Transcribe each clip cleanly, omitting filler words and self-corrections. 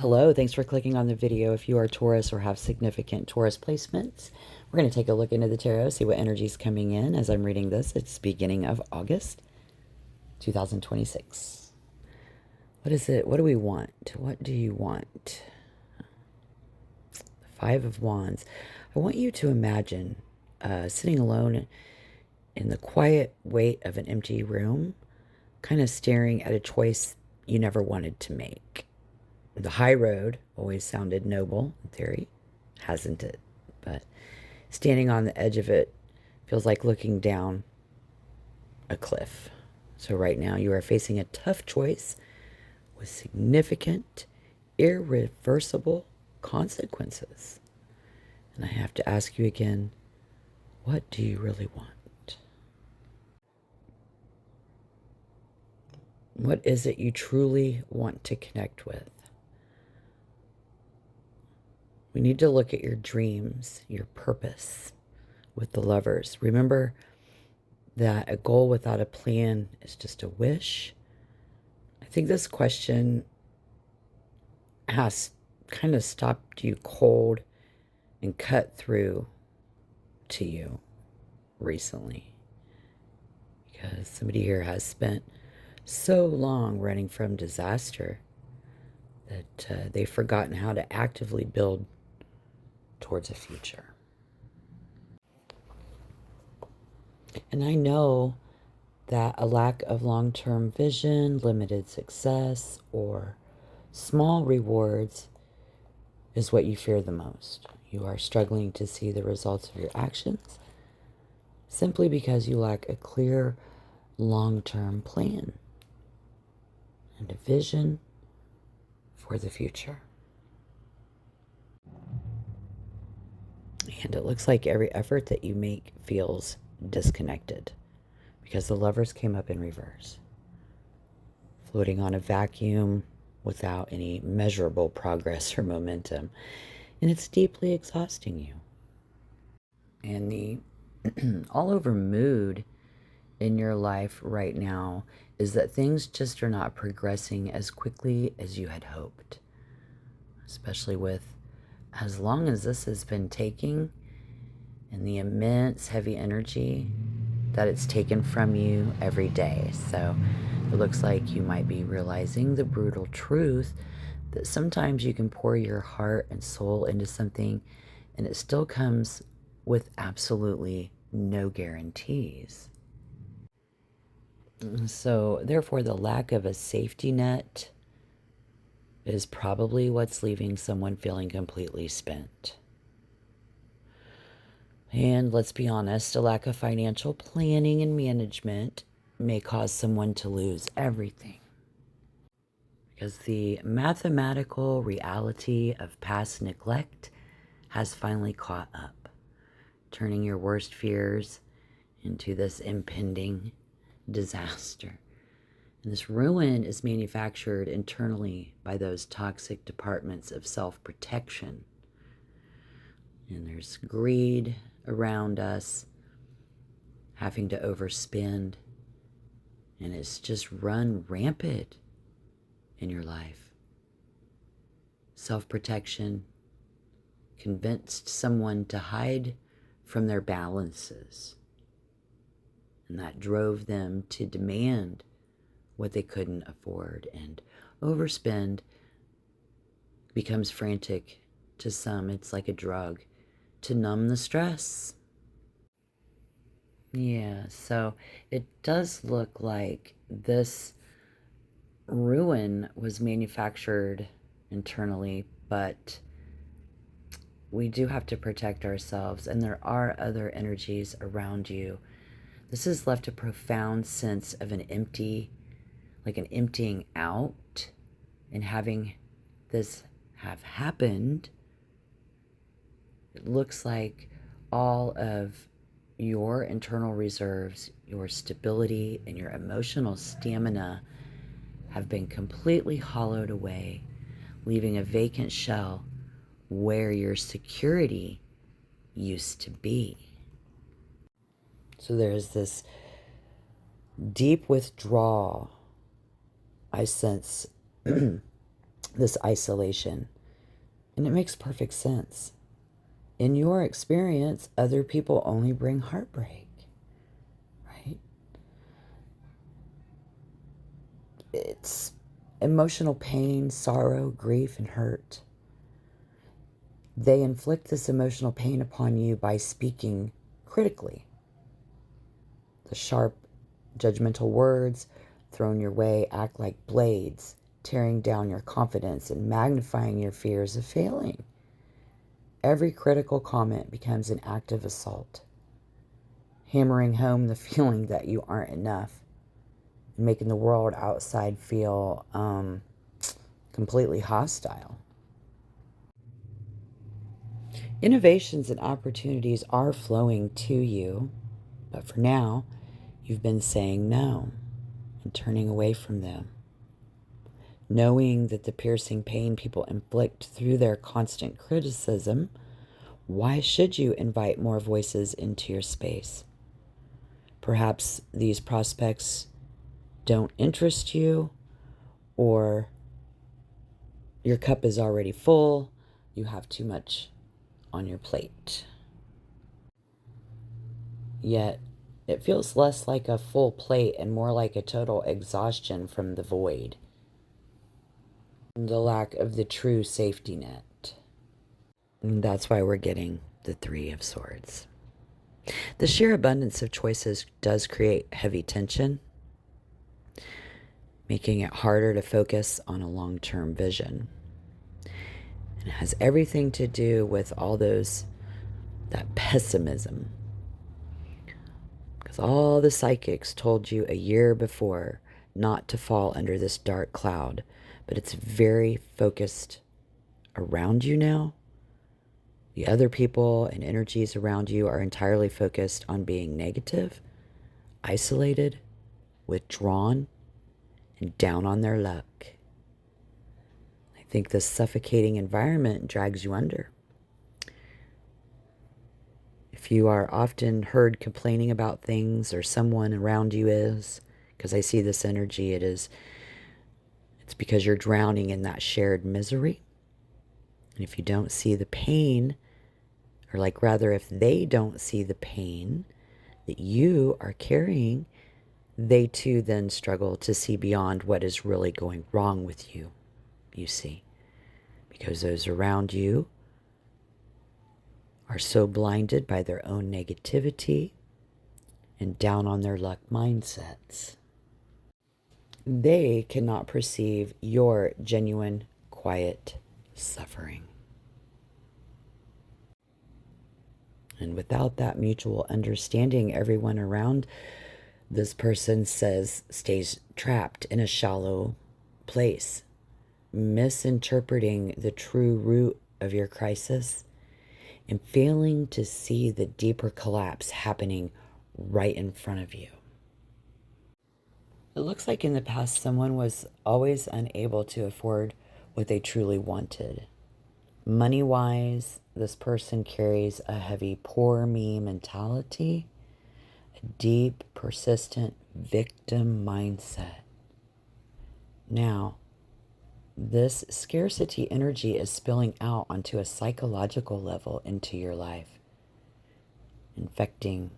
Hello, thanks for clicking on the video. If you are Taurus or have significant Taurus placements, we're going to take a look into the tarot, see what energy is coming in as I'm reading this. It's beginning of August 2026. What is it? What do we want? What do you want? Five of Wands. I want you to imagine sitting alone in the quiet weight of an empty room, kind of staring at a choice you never wanted to make. The high road always sounded noble in theory, hasn't it? But standing on the edge of it feels like looking down a cliff. So right now you are facing a tough choice with significant, irreversible consequences. And I have to ask you again, what do you really want? What is it you truly want to connect with? We need to look at your dreams, your purpose with the Lovers. Remember that a goal without a plan is just a wish. I think this question has kind of stopped you cold and cut through to you recently, because somebody here has spent so long running from disaster that they've forgotten how to actively build towards a future. And I know that a lack of long-term vision, limited success, or small rewards is what you fear the most. You are struggling to see the results of your actions simply because you lack a clear long-term plan and a vision for the future. And it looks like every effort that you make feels disconnected because the Lovers came up in reverse, floating on a vacuum without any measurable progress or momentum. And it's deeply exhausting you. And the all over mood in your life right now is that things just are not progressing as quickly as you had hoped, especially with as long as this has been taking and the immense heavy energy that it's taken from you every day. So it looks like you might be realizing the brutal truth that sometimes you can pour your heart and soul into something and it still comes with absolutely no guarantees. So therefore, the lack of a safety net is probably what's leaving someone feeling completely spent. And let's be honest, a lack of financial planning and management may cause someone to lose everything. Because the mathematical reality of past neglect has finally caught up, turning your worst fears into this impending disaster. And this ruin is manufactured internally by those toxic departments of self-protection. And there's greed around us, having to overspend, and it's just run rampant in your life. Self-protection convinced someone to hide from their balances, and that drove them to demand what they couldn't afford, and overspend becomes frantic. To some, it's like a drug to numb the stress. Yeah, so it does look like this ruin was manufactured internally, but we do have to protect ourselves, and there are other energies around you. This has left a profound sense of an empty, like an emptying out, and having this have happened, it looks like all of your internal reserves, your stability, and your emotional stamina have been completely hollowed away, leaving a vacant shell where your security used to be. So there's this deep withdrawal I sense this isolation. And it makes perfect sense. In your experience, other people only bring heartbreak, right? It's emotional pain, sorrow, grief, and hurt. They inflict this emotional pain upon you by speaking critically. The sharp, judgmental words thrown your way act like blades, tearing down your confidence and magnifying your fears of failing. Every critical comment becomes an act of assault, hammering home the feeling that you aren't enough and making the world outside feel completely hostile. Innovations and opportunities are flowing to you, but for now, you've been saying no and turning away from them. Knowing that the piercing pain people inflict through their constant criticism, why should you invite more voices into your space? Perhaps these prospects don't interest you, or your cup is already full, you have too much on your plate. Yet, it feels less like a full plate and more like a total exhaustion from the void. The lack of the true safety net. And that's why we're getting the Three of Swords. The sheer abundance of choices does create heavy tension, making it harder to focus on a long-term vision. And it has everything to do with all that pessimism. Because all the psychics told you a year before not to fall under this dark cloud, but it's very focused around you now. The other people and energies around you are entirely focused on being negative, isolated, withdrawn, and down on their luck. I think this suffocating environment drags you under. If you are often heard complaining about things, or someone around you is, because I see this energy, it's because you're drowning in that shared misery. And if you don't see the pain, or rather if they don't see the pain that you are carrying, they too then struggle to see beyond what is really going wrong with you, you see. Because those around you are so blinded by their own negativity and down on their luck mindsets. They cannot perceive your genuine, quiet suffering. And without that mutual understanding, everyone around this person stays trapped in a shallow place, misinterpreting the true root of your crisis and failing to see the deeper collapse happening right in front of you. It looks like in the past someone was always unable to afford what they truly wanted. Money-wise, this person carries a heavy poor me mentality, a deep, persistent victim mindset. Now, this scarcity energy is spilling out onto a psychological level into your life, infecting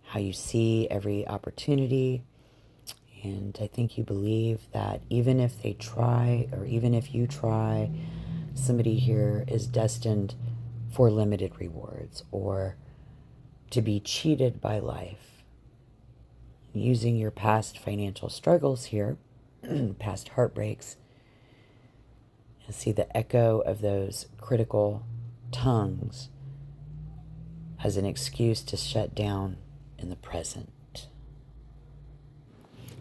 how you see every opportunity. And I think you believe that even if they try, or even if you try, somebody here is destined for limited rewards or to be cheated by life. Using your past financial struggles here, past heartbreaks, and see the echo of those critical tongues as an excuse to shut down in the present.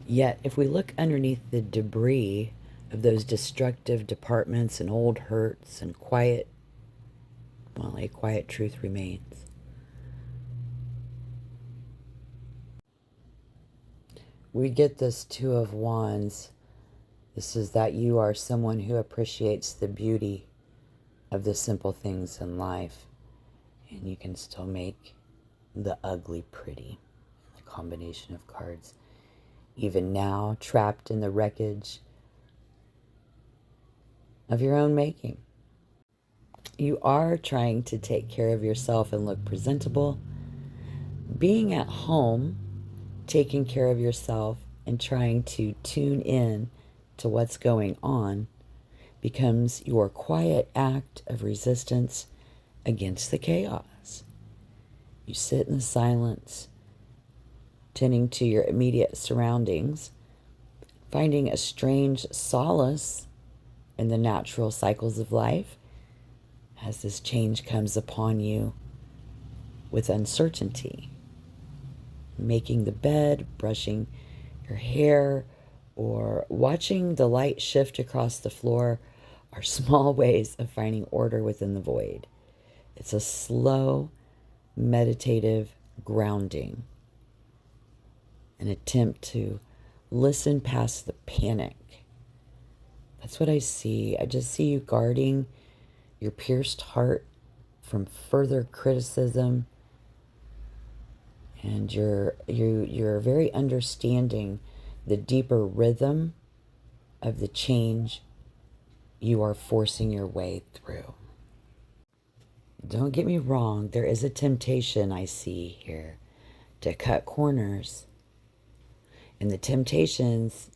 Yet, if we look underneath the debris of those destructive departments and old hurts and quiet, well, a quiet truth remains. We get this Two of Wands. This is that you are someone who appreciates the beauty of the simple things in life, and you can still make the ugly pretty. The combination of cards. Even now, trapped in the wreckage of your own making. You are trying to take care of yourself and look presentable. Being at home, taking care of yourself and trying to tune in to what's going on becomes your quiet act of resistance against the chaos. You sit in the silence, tending to your immediate surroundings, finding a strange solace in the natural cycles of life as this change comes upon you with uncertainty. Making the bed, brushing your hair, or watching the light shift across the floor are small ways of finding order within the void. It's a slow, meditative grounding, an attempt to listen past the panic. That's what I see. I just see you guarding your pierced heart from further criticism, and you're very understanding the deeper rhythm of the change you are forcing your way through. Don't get me wrong, there is a temptation I see here to cut corners. And the temptations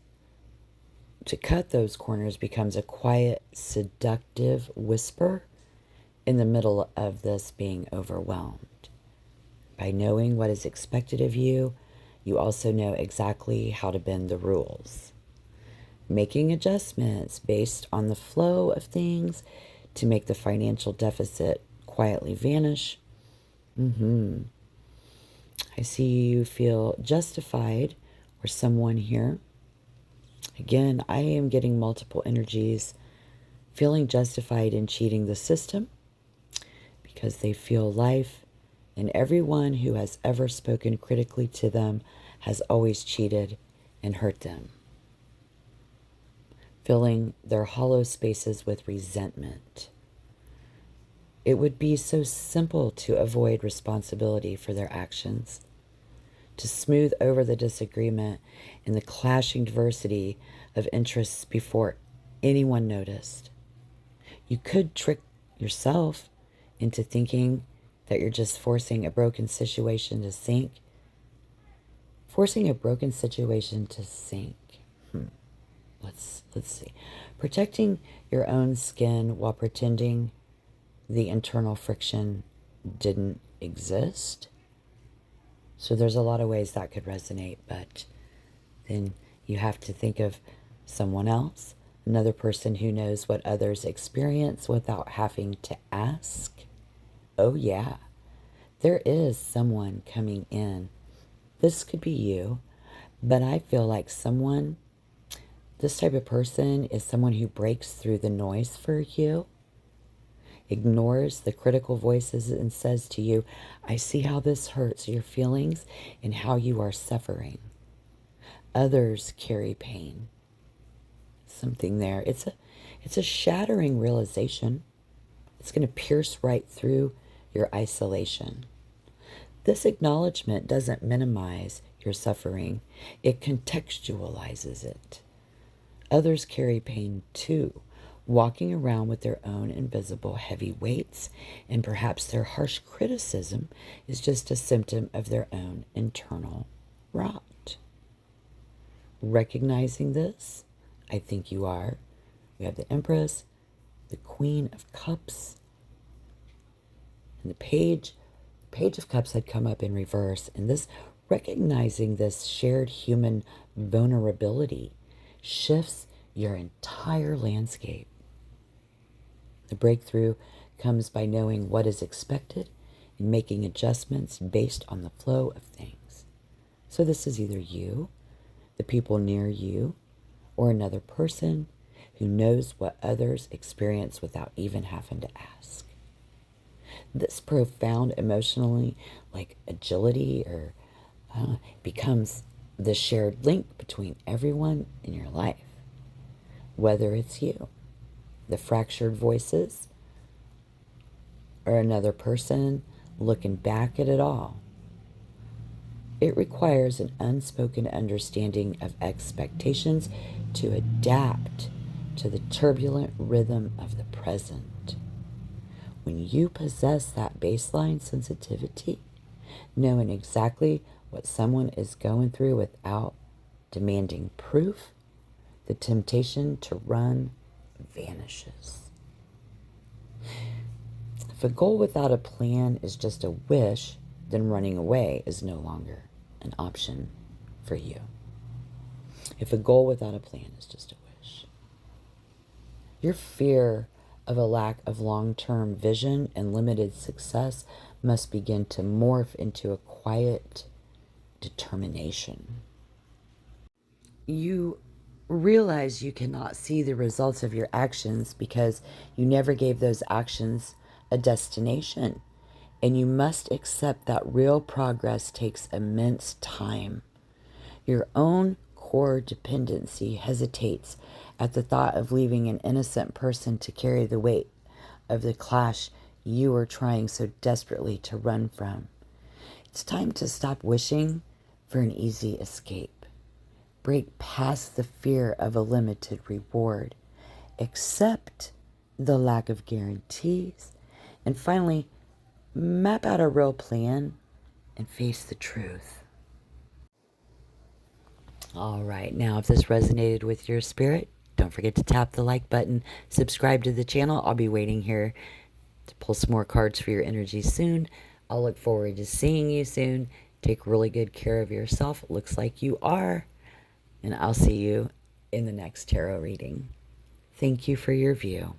to cut those corners becomes a quiet, seductive whisper in the middle of this being overwhelmed. By knowing what is expected of you, you also know exactly how to bend the rules. Making adjustments based on the flow of things to make the financial deficit quietly vanish. I see you feel justified, or someone here. Again, I am getting multiple energies, feeling justified in cheating the system because they feel life and everyone who has ever spoken critically to them has always cheated and hurt them. Filling their hollow spaces with resentment. It would be so simple to avoid responsibility for their actions, to smooth over the disagreement and the clashing diversity of interests before anyone noticed. You could trick yourself into thinking that you're just forcing a broken situation to sink. Forcing a broken situation to sink. Let's see. Protecting your own skin while pretending the internal friction didn't exist. So there's a lot of ways that could resonate, but then you have to think of someone else, another person who knows what others experience without having to ask. Oh yeah, there is someone coming in. This could be you, but I feel like this type of person is someone who breaks through the noise for you, ignores the critical voices and says to you, I see how this hurts your feelings and how you are suffering. Others carry pain. Something there. It's a shattering realization. It's going to pierce right through your isolation. This acknowledgement doesn't minimize your suffering. It contextualizes it. Others carry pain too, walking around with their own invisible heavy weights, and perhaps their harsh criticism is just a symptom of their own internal rot. Recognizing this, I think you are. We have the Empress, the Queen of Cups, and the Page of Cups had come up in reverse, and this recognizing this shared human vulnerability shifts your entire landscape. The breakthrough comes by knowing what is expected and making adjustments based on the flow of things. So this is either you, the people near you, or another person who knows what others experience without even having to ask. This profound emotionally, like agility, or becomes the shared link between everyone in your life. Whether it's you, the fractured voices, or another person looking back at it all. It requires an unspoken understanding of expectations to adapt to the turbulent rhythm of the present. When you possess that baseline sensitivity, knowing exactly what someone is going through without demanding proof, the temptation to run vanishes. If a goal without a plan is just a wish, then running away is no longer an option for you. If a goal without a plan is just a wish, your fear of a lack of long-term vision and limited success must begin to morph into a quiet determination. You realize you cannot see the results of your actions because you never gave those actions a destination. And you must accept that real progress takes immense time. Your own core dependency hesitates at the thought of leaving an innocent person to carry the weight of the clash you are trying so desperately to run from. It's time to stop wishing for an easy escape. Break past the fear of a limited reward. Accept the lack of guarantees. And finally, map out a real plan and face the truth. All right, now if this resonated with your spirit, don't forget to tap the like button, subscribe to the channel. I'll be waiting here to pull some more cards for your energy soon. I'll look forward to seeing you soon. Take really good care of yourself. It looks like you are. And I'll see you in the next tarot reading. Thank you for your view.